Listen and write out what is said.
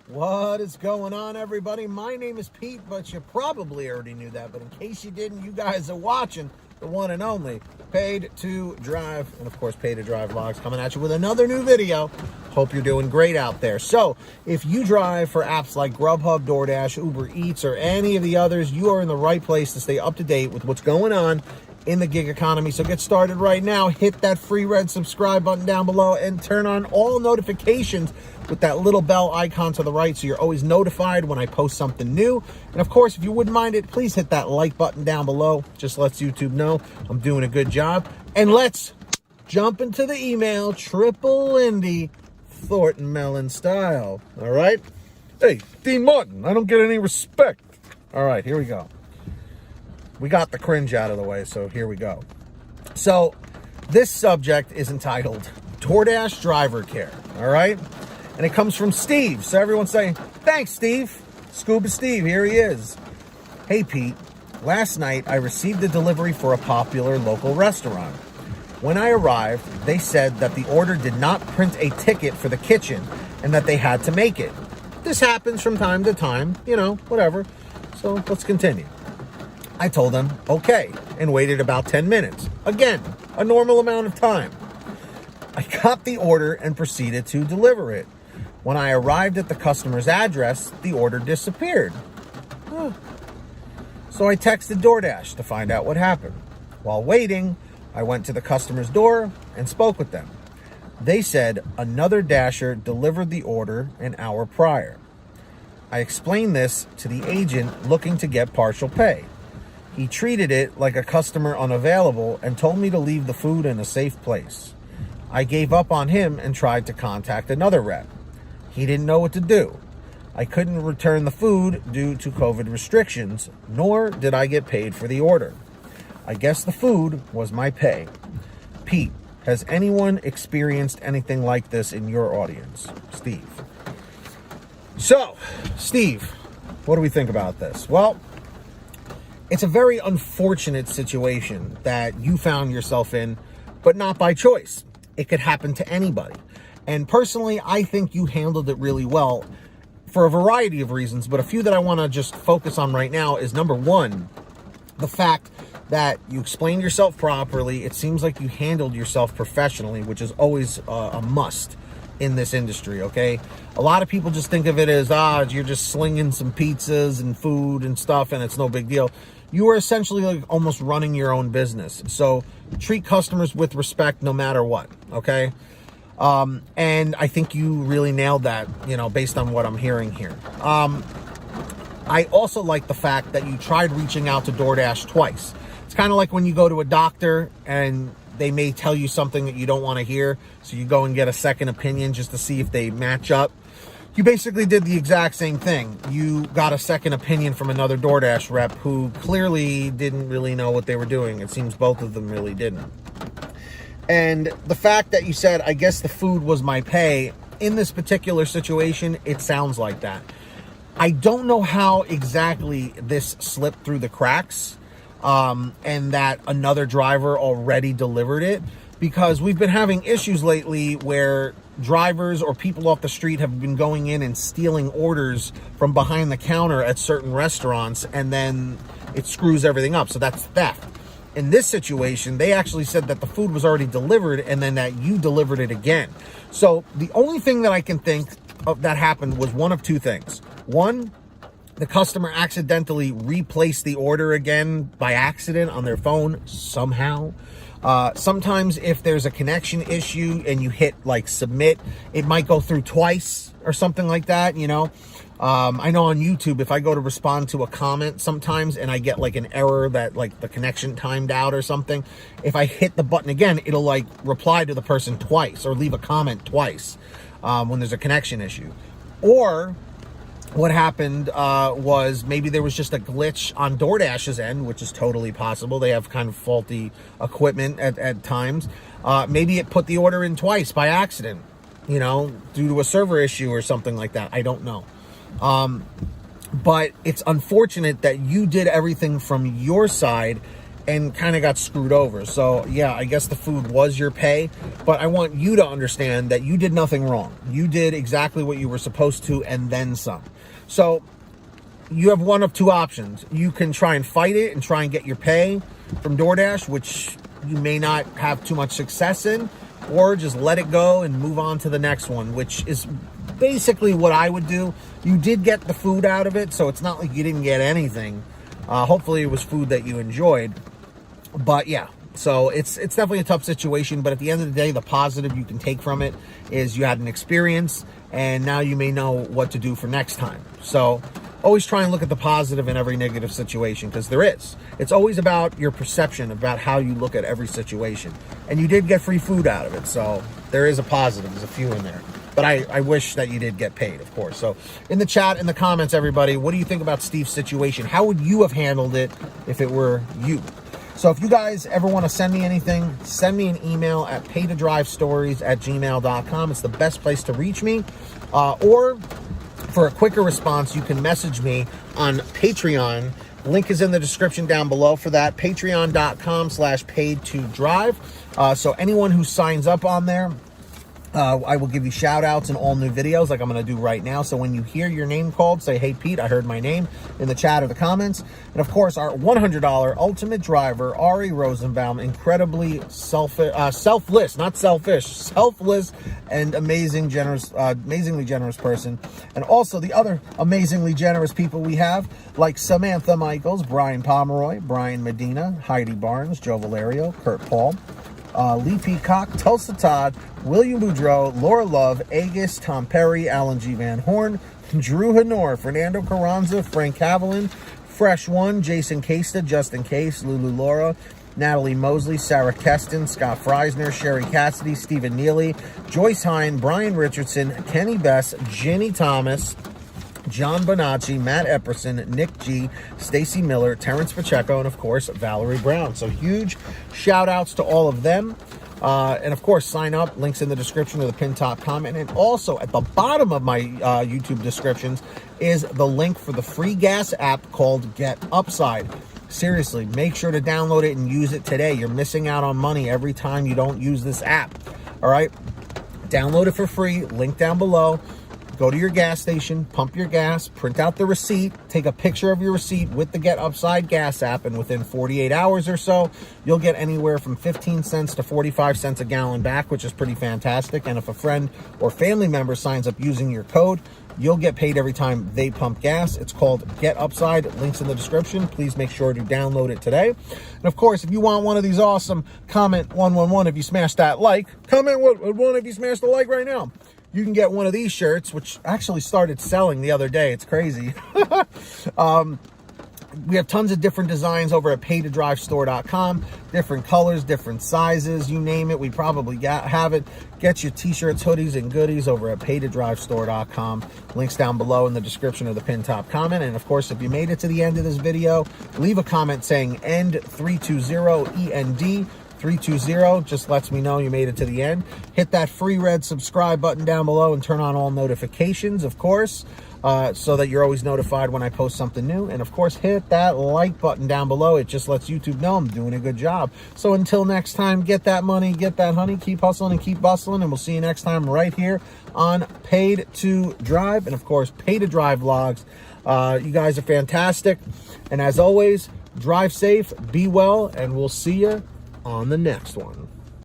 What is going on, everybody? My name is Pete, but you probably already knew that. But in case you didn't, you guys are watching the one and only Paid to Drive, and of course, Paid to Drive Vlogs coming at you with another new video. Hope you're doing great out there. So, if you drive for apps like Grubhub, Doordash, Uber Eats, or any of the others, you are in the right place to stay up to date with what's going on in the gig economy. So get started right now. Hit that free red subscribe button down below and turn on all notifications with that little bell icon to the right so you're always notified when I post something new. And of course, if you wouldn't mind it, please hit that like button down below. Just lets YouTube know I'm doing a good job. And let's jump into the email, Triple Indy, Thornton Mellon style. All right? Hey, Dean Martin, I don't get any respect. All right, here we go. We got the cringe out of the way, so here we go. So, this subject is entitled DoorDash Driver Care, all right? And it comes from Steve. So everyone's saying, thanks, Steve. Scuba Steve, here he is. Hey, Pete. Last night, I received a delivery for a popular local restaurant. When I arrived, they said that the order did not print a ticket for the kitchen and that they had to make it. This happens from time to time, you know, whatever. So let's continue. I told them, okay, and waited about 10 minutes. Again, a normal amount of time. I got the order and proceeded to deliver it. When I arrived at the customer's address, the order disappeared. So I texted DoorDash to find out what happened. While waiting, I went to the customer's door and spoke with them. They said another Dasher delivered the order an hour prior. I explained this to the agent looking to get partial pay. He treated it like a customer unavailable and told me to leave the food in a safe place. I gave up on him and tried to contact another rep. He didn't know what to do. I couldn't return the food due to COVID restrictions, nor did I get paid for the order. I guess the food was my pay. Pete, has anyone experienced anything like this in your audience? Steve. So, Steve, what do we think about this? Well, it's a very unfortunate situation that you found yourself in, but not by choice. It could happen to anybody. And personally, I think you handled it really well for a variety of reasons, but a few that I want to just focus on right now is, number one, the fact that you explained yourself properly. It seems like you handled yourself professionally, which is always a must in this industry, okay? A lot of people just think of it as, you're just slinging some pizzas and food and stuff and it's no big deal. You are essentially like almost running your own business. So treat customers with respect no matter what, okay? And I think you really nailed that, you know, based on what I'm hearing here. I also like the fact that you tried reaching out to DoorDash twice. It's kind of like when you go to a doctor and they may tell you something that you don't want to hear, so you go and get a second opinion just to see if they match up. You basically did the exact same thing. You got a second opinion from another DoorDash rep who clearly didn't really know what they were doing. It seems both of them really didn't. And the fact that you said, I guess the food was my pay, in this particular situation, it sounds like that. I don't know how exactly this slipped through the cracks, and that another driver already delivered it, because we've been having issues lately where drivers or people off the street have been going in and stealing orders from behind the counter at certain restaurants, and then it screws everything up. So that's theft. In this situation, they actually said that the food was already delivered and then that you delivered it again. So the only thing that I can think of that happened was one of two things. One, the customer accidentally replaced the order again by accident on their phone somehow. Sometimes if there's a connection issue and you hit like submit, it might go through twice or something like that, you know. I know on YouTube, if I go to respond to a comment sometimes and I get like an error that like the connection timed out or something, if I hit the button again, it'll like reply to the person twice or leave a comment twice when there's a connection issue. Or what happened was maybe there was just a glitch on DoorDash's end, which is totally possible. They have kind of faulty equipment at times. Maybe it put the order in twice by accident, you know, due to a server issue or something like that. I don't know. But it's unfortunate that you did everything from your side and kind of got screwed over. So yeah, I guess the food was your pay, but I want you to understand that you did nothing wrong. You did exactly what you were supposed to and then some. So you have one of two options. You can try and fight it and try and get your pay from DoorDash, which you may not have too much success in, or just let it go and move on to the next one, which is basically what I would do. You did get the food out of it, so it's not like you didn't get anything. Hopefully it was food that you enjoyed. But yeah, so it's definitely a tough situation, but at the end of the day, the positive you can take from it is you had an experience, and now you may know what to do for next time. So always try and look at the positive in every negative situation, because there is. It's always about your perception, about how you look at every situation. And you did get free food out of it, so there is a positive. There's a few in there. But I wish that you did get paid, of course. So in the chat, in the comments, everybody, what do you think about Steve's situation? How would you have handled it if it were you? So if you guys ever want to send me anything, send me an email at paytodrivestories@gmail.com. It's the best place to reach me. Or for a quicker response, you can message me on Patreon. Link is in the description down below for that. Patreon.com/paid2drive. So anyone who signs up on there, I will give you shout outs in all new videos like I'm going to do right now. So when you hear your name called, say, "Hey, Pete, I heard my name," in the chat or the comments. And of course, our $100 ultimate driver, Ari Rosenbaum, incredibly selfless, not selfish, selfless and amazingly generous person. And also the other amazingly generous people we have, like Samantha Mikles, Brian Pomeroy, Brian Medina, Heidi Barnes, Joe Valerio, Kurt Paul, Lee Peacock, Tulsa Todd, William Boudreau, Laura Love, Agus, Tom Perry, Alan G. Van Horn, Drew Hanor, Fernando Carranza, Frank Haviland, Fresh One, Jason Casta, Justin Case, Lulu Laura, Natalie Mosley, Sarah Keston, Scott Freisner, Sherry Cassidy, Stephen Neely, Joyce Hine, Brian Richardson, Kenny Bess, Jenny Thomas, John Bonacci, Matt Epperson, Nick G, Stacy Miller, Terrence Pacheco, and of course, Valerie Brown. So huge shout outs to all of them. And of course, sign up. Links in the description of the pinned top comment. And also at the bottom of my YouTube descriptions is the link for the free gas app called Get Upside. Seriously, make sure to download it and use it today. You're missing out on money every time you don't use this app. All right? Download it for free. Link down below. Go to your gas station, pump your gas, print out the receipt, take a picture of your receipt with the Get Upside gas app, and within 48 hours or so, you'll get anywhere from 15 cents to 45 cents a gallon back, which is pretty fantastic. And if a friend or family member signs up using your code, you'll get paid every time they pump gas. It's called Get Upside. Links in the description. Please make sure to download it today. And of course, if you want one of these awesome, comment 111 if you smash that like. Comment 111 if you smash the like right now. You can get one of these shirts, which actually started selling the other day. It's crazy. We have tons of different designs over at paytodrivestore.com. Different colors, different sizes, you name it. We probably have it. Get your t-shirts, hoodies, and goodies over at paytodrivestore.com. Links down below in the description of the pinned top comment. And of course, if you made it to the end of this video, leave a comment saying END320, END. 320 just lets me know you made it to the end. Hit that free red subscribe button down below and turn on all notifications, of course, so that you're always notified when I post something new. And of course, hit that like button down below. It just lets YouTube know I'm doing a good job. So until next time, get that money, get that honey, keep hustling and keep bustling, and we'll see you next time right here on Paid to Drive, and of course, Pay to Drive vlogs. You guys are fantastic, and as always, drive safe, be well, and we'll see you on the next one.